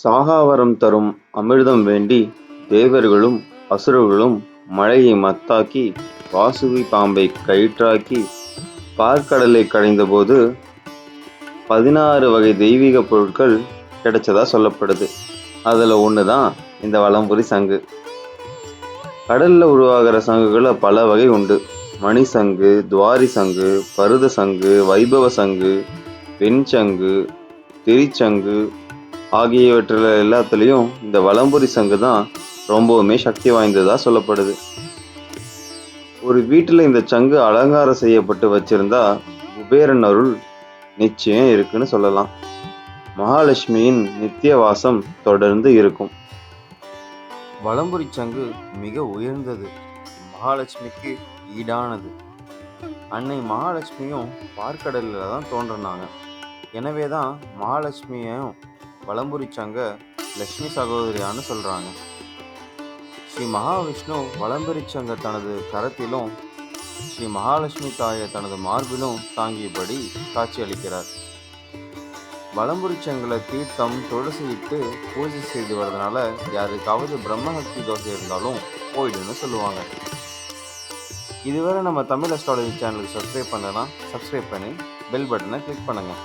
சாகாவரம் தரும் அமிர்தம் வேண்டி தேவர்களும் அசுரர்களும் மழையை மத்தாக்கி வாசுகி பாம்பை கயிற்றாக்கி பாற்கடலை கடைந்தபோது 16 வகை தெய்வீக பொருட்கள் கிடைச்சதா சொல்லப்படுது. அதுல ஒண்ணுதான் இந்த வலம்புரி சங்கு. கடல்ல உருவாகிற சங்குகள பல வகை உண்டு. மணி சங்கு, துவாரி சங்கு, பருத சங்கு, வைபவ சங்கு, வெண்சங்கு, திரிச்சங்கு ஆகியவற்றில் எல்லாத்துலேயும் இந்த வலம்புரி சங்கு தான் ரொம்பவுமே சக்தி வாய்ந்ததா சொல்லப்படுது. ஒரு வீட்டில் இந்த சங்கு அலங்காரம் செய்யப்பட்டு வச்சிருந்தா குபேரன் அருள் நிச்சயம் இருக்குன்னு சொல்லலாம். மகாலட்சுமியின் நித்திய வாசம் தொடர்ந்து இருக்கும். வலம்புரி சங்கு மிக உயர்ந்தது, மகாலட்சுமிக்கு ஈடானது. அன்னை மகாலட்சுமியும் பார்க்கடலில் தான் தோன்றினாங்க. எனவே தான் மகாலட்சுமியையும் வலம்புரி சங்க லட்சுமி சகோதரியான்னு சொல்கிறாங்க. ஸ்ரீ மகாவிஷ்ணு வலம்புரி சங்க தனது கரத்திலும் ஸ்ரீ மகாலட்சுமி தாயை தனது மார்பிலும் தாங்கியபடி காட்சியளிக்கிறார். வலம்புரி சங்கில் தீர்த்தம் துளசி இட்டு பூஜை செய்து வரதுனால யாருக்காவது பிரம்மஹத்தி தோசை இருந்தாலும் போயிடுன்னு சொல்லுவாங்க. இதுவரை நம்ம தமிழ் அஸ்ட்ராலஜி சேனலுக்கு சப்ஸ்கிரைப் பண்ணலன்னா சப்ஸ்கிரைப் பண்ணி பெல் பட்டனை கிளிக் பண்ணுங்கள்.